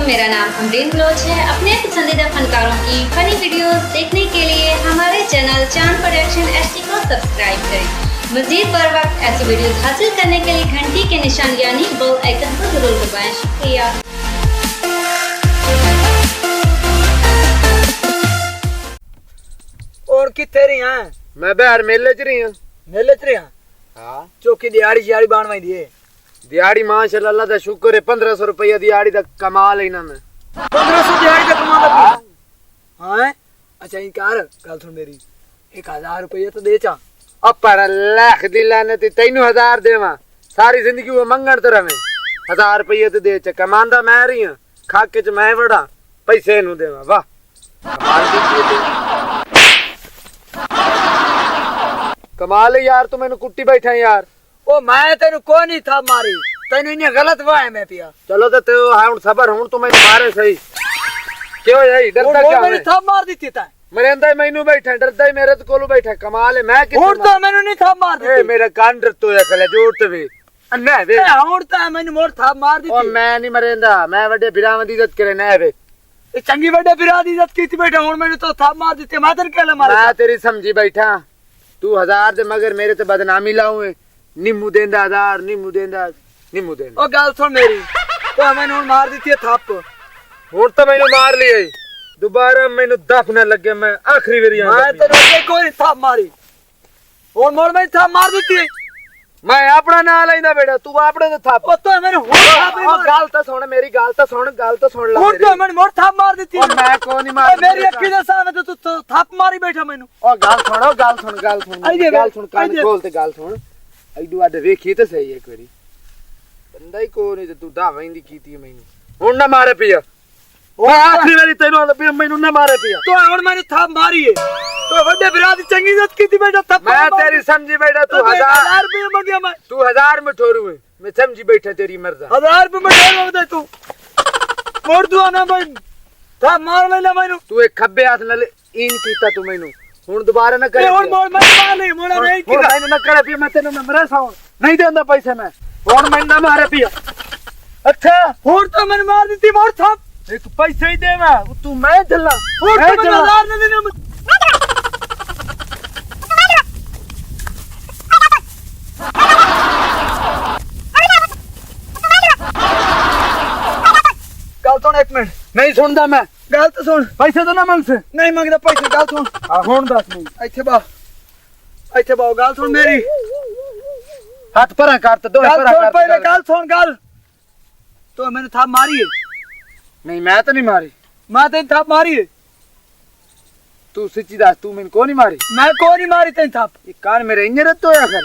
मेरा नाम अमरीन बलोच है। अपने पसंदीदा फनकारों की फनी वीडियोस देखने के लिए हमारे चैनल चांद प्रोडक्शन HD को सब्सक्राइब करें। मज़ीद बर वक्त ऐसी वीडियोस हासिल करने के लिए घंटी के निशान यानी बेल आइकन को जरूर दबाएं। शुक्रिया। और किथे रही हैं? मैं बाहर मेले च रही हूं। मेले च रही हैं? हां। चौकी दिहाड़ी बनवाई दी है। दिहाड़ी माशाल्लाह अल्लाह दा शुक्र है 1500 रुपया दिहाड़ी दा कमाल है ना मैं 1500 दिहाड़ी दा कमाल है। हां अच्छा ये कर गल सुन मेरी 1000 रुपया तो दे चा अपर लाख दी लानत तैनू 1000 देवा सारी जिंदगी वो मंगण तो रवे 1000 रुपया तो दे च कमांदा मैं रही हूं खाके च मैं बड़ा पैसे नु देवा वाह कमाल कीती तू कमाल है यार तू मैनू कुट्टी बैठा यार ओ मैं तेनु को नहीं था मारी तेनु इने गलत वाए मैं पिया चलो तो तू हुन सबर हुन तू मैनू मारे सही क्यों है डरदा क्या मैंने था मार दी थी ता मरेंदा मैनू बैठा डरदा ही मेरे कोलो बैठा कमाल है मैं किस और तो मैंने नहीं था मार दी ए मेरा कान डर तो है खले जोर ते वे अन्ना वे और तो मैंने मोर था मार दी ओ मैं नहीं मरेंदा मैं बड़े बिराम दी इज्जत करे ना वे ये चंगी बड़े बिरा दी इज्जत की थी बैठा हुन मैंने तो था मार दी थी मैं तेरे केले मार मैं तेरी समझी बैठा तू 1000 दे मगर मेरे ते बदनामी लाऊं निम्मू देंदा 1000 निम्मू देंदा ओ गल सुन मेरी तो मैंने हुन मार दी थी थप हुन तो मैनू मार लिया दोबारा मैनू दफ ना लगे मैं आखिरी बारी मैं तेरे कोई थप मारी और मोर में थप मार दी थी मैं अपना ना लेंदा बेटा तू अपने ते थप ओ तो मैंने हुन थप ओ गल तो सुन मेरी गल तो सुन ला हुन तो मैंने मोर थप मार दी थी ओ मैं को नहीं मार मेरी अखी दे सामने तो तू थप मारी बैठा मैनू ओ गल सुन कान खोल ते गल सुन ऐडू आडे वेखी ते सही एक बारी बंदा ही को नहीं ते तू दावेंदी कीती मैनू हुन ना मारे पिया ओ आखिरी बारी तैनू आंदा पिया मैनू ना मारे पिया तो हुन मैंने थप मारी है तो बड़े बिरा दी चंगी इज्जत कीती बेटा थप मैं तेरी समझी बैठा तू 1000 रुपए मंगया मैं तू 1000 में ठोरू है मैं समझी बैठा तेरी मर्जा 1000 रुपए में ठोर दे तू मोर तू आना भाई था मार लेला मैनू तू एक खब्बे हाथ नाल इन कीता तू मैनू हुन दोबारा ना करे हुन मोर मैं मार नहीं मोरा नहीं हुन मैनू ना करे पिया मैं तेनू मरे साउं नहीं देंदा पैसे मैं हुन मैं ना मारे पिया अच्छा हुन तो मैंने मार दी थी मोर थप एक पैसे ही देवा तू मैं चला हुन तो मैं 1000 ना देना गल सुन एक मिनट नहीं सुनदा मैं गल तो सुन पैसे तो ना मंग से नहीं मंगदा पैसे गल सुन हुन दस नहीं ਇੱਥੇ ਬਾ ਗੱਲ ਸੁਣ ਮੇਰੀ हाथ परा काट तो दो गल परा सुन काट पहले गल सुन गल तो मैंने थाप मारी है नहीं मैं तो नहीं मारी मैं तेन थाप मारी है तू सच्ची दस तू मैंने को नहीं मारी मैं को नहीं मारी तेन थाप ये कान मेरे इंजर तो या कर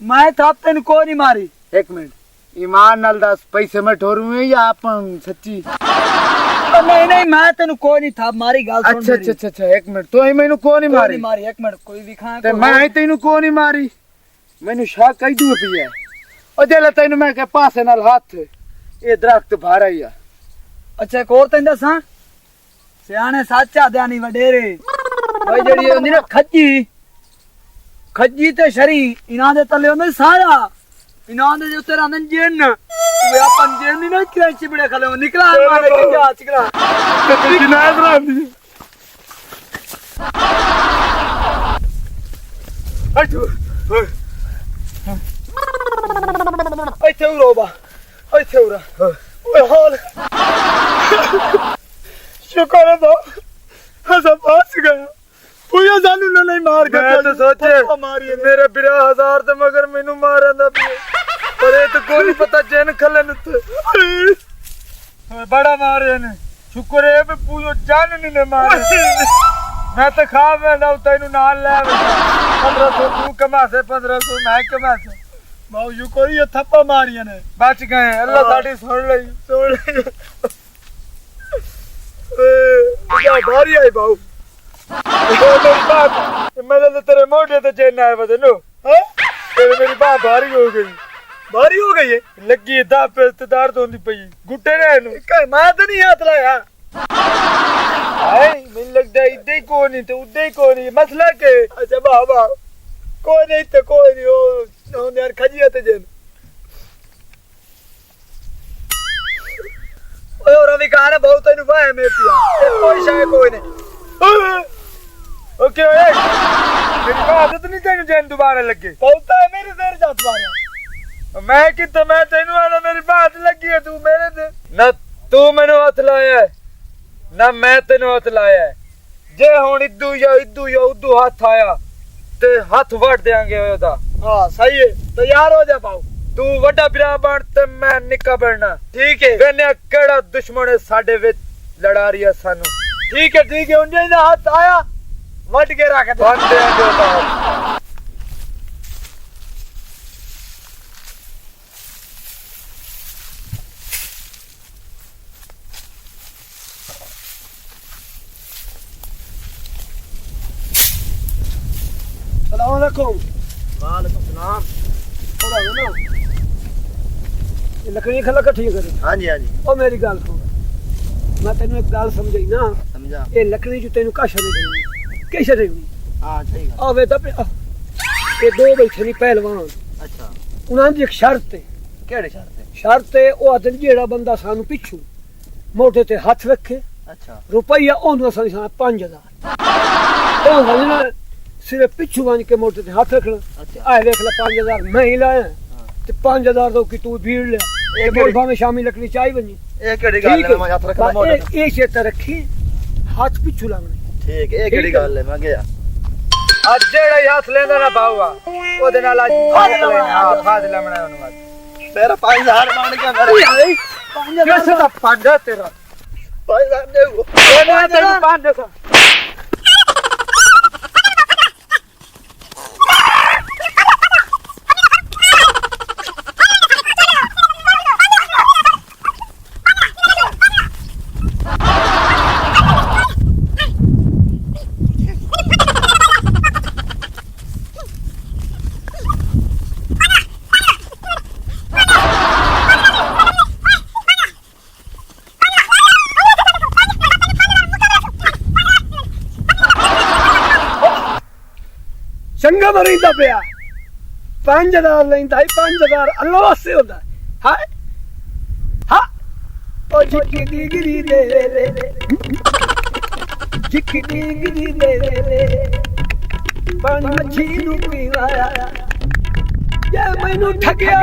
मैं थाप तेन को नहीं मारी एक मिनट ईमान नाल दस पैसे में ठोरू है या अपन सच्ची नहीं नहीं मैं तेन को नहीं थाप मारी गल सुन अच्छा अच्छा अच्छा अच्छा एक मिनट तो ही मैंने को नहीं मारी मारी एक मिनट कोई भी खाए ते मैं तेनू को नहीं मारी मैनू शक कई दू पिया ओ जेला तेनू मैं के पासे नाल हाथ ये दरख्त भारा ही अच्छा एक और तेन दसा सियाने साचा ध्यानी वडेरे भाई जेड़ी होंदी ना खज्जी ते शरी इना दे तले होंदे सारा इना दे जो तेरा नन जिन वे अपन जिन नी ना किराची बड़े खले निकला मारे के जा चिकरा ते जिनाद रांदी अटू ऐसे उरो बा ऐसे उरा ओए हाल शुक्र है तो हसा पास गया पूरा जानू ना नहीं मार के मैं तो सोचे मारी मेरे बिरा 1000 ते मगर मैनू मारंदा पिया पर ये तो कोई नहीं पता जैन खलन ते बड़ा मारे ने शुक्र है पे पूरो जान नहीं ने मारे मैं तो खा मैं ना तैनू नाल ले 1500 तू कमा से 1500 मैं कमा से माऊ यू कोई ये थप्पा मारिया ने बच गए अल्लाह साडी सुन ले क्या भारी आई बाऊ मेरे तो तेरे मोटे तो चैन आए बदनो हां तेरे मेरी बाह भारी हो गई है लगी दा पे दर्द होंदी पई गुट्टे ने मैं तो नहीं हाथ लाया हाय मैं लगदा इदे को नहीं तो उदे को नहीं मसला के अच्छा बाबा कोई नहीं ओ यार खजिया ते जन ओए और रवि कहा ना बहुत तेन वाह में पिया कोई शाय कोई नहीं ओके ओए मेरी आदत नहीं तेन जैन दोबारा लगे बोलता है मेरे देर जात बारे मैं किते मैं तेन वाला मेरी बात लगी है तू मेरे ते ना तू मैनू हथ लाया है ना मैं तेन हथ लाया है जे हुन इदू या उदू हथ आया ते हथ वड़ देंगे ओदा हां सही है तैयार हो जा पाओ तू वड्डा भरा बन ते मैं निक्का बनना ठीक है वेने केड़ा दुश्मन है साडे विच लड़ा रही है सानू ठीक है उन्हें ना हाथ आया वट के रख दे बन देंगे ओदा सलाम अलैकुम वालेकुम सलाम थोड़ा ना ये लकड़ी खला इकट्ठी कर हाँ जी ओ मेरी गल सुन मैं तेन एक गल समझाई ना समझा ये लकड़ी जो तेन काशा नहीं देनी कैसे देनी हाँ सही गल आवे तो ये दो बैठे नहीं पहलवान अच्छा उन्होंने एक शर्त है केड़ी शर्त है शर्त है वो आदमी जेड़ा बंदा सानू पिछू मोटे ते हाथ रखे अच्छा रुपया ओनू असां सा 5000 ओ हजना सिर्फ पिछू बन के मोटे ते हाथ रखना अच्छा आए देख ले 5000 मैं ही लाया ते 5000 दो की तू भीड़ ले एक एक बोलबा में शामी लकड़ी चाय बनी ये केड़ी गल है मैं हाथ रखना मोटे एक एक शेत रखी हाथ पिछू लावना ठीक है ये केड़ी गल है मैं गया ਅੱਜ ਜਿਹੜਾ ਹੱਥ ਲੈਂਦਾ ਨਾ ਬਾਊਆ ਉਹਦੇ ਨਾਲ ਅੱਜ ਫਾਦ ਲੈਣਾ ਉਹਨੂੰ ਅੱਜ तेरा 5000 मान के मेरे ਕਿਸ ਦਾ ਪਾਂਡਾ ਤੇਰਾ 5000 दे वो ਉਹਨੇ ਤੈਨੂੰ ਪਾਂਡਾ ਸਾ चंगा मरीदा पिया 5000 लेंदा 5000 अल्लाह वास्ते होंदा हाय हा ओ जिक्की डिगरी दे ले जिक्की डिगरी दे ले पानी मच्छी नू पीवाया ये मैनू ठगिया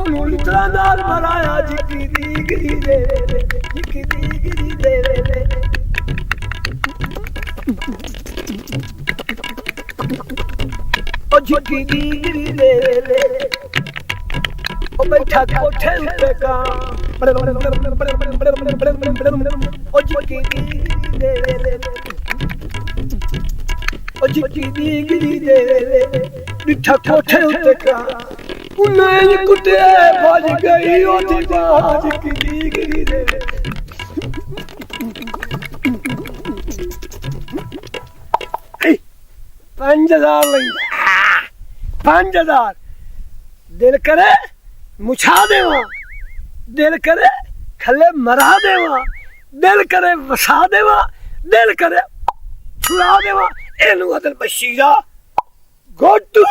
ओनू इतना नाल मराया जिक्की डिगरी दे ले जिक्की डिगरी दे ले ओ जिक्की डिगरी ले ले ओ बैठा कोठे उते का ओ जिक्की डिगरी ले ले ओ जिक्की डिगरी ले ले बैठा कोठे उते का उन्हें कुत्ते भज गई ओ जिक्की डिगरी ले ले 5000 लेंदा 5000 दिल करे मुछा देवा दिल करे खले मरा देवा दिल करे वसा देवा दिल करे छुड़ा देवा एनू अदल बशीरा गोटू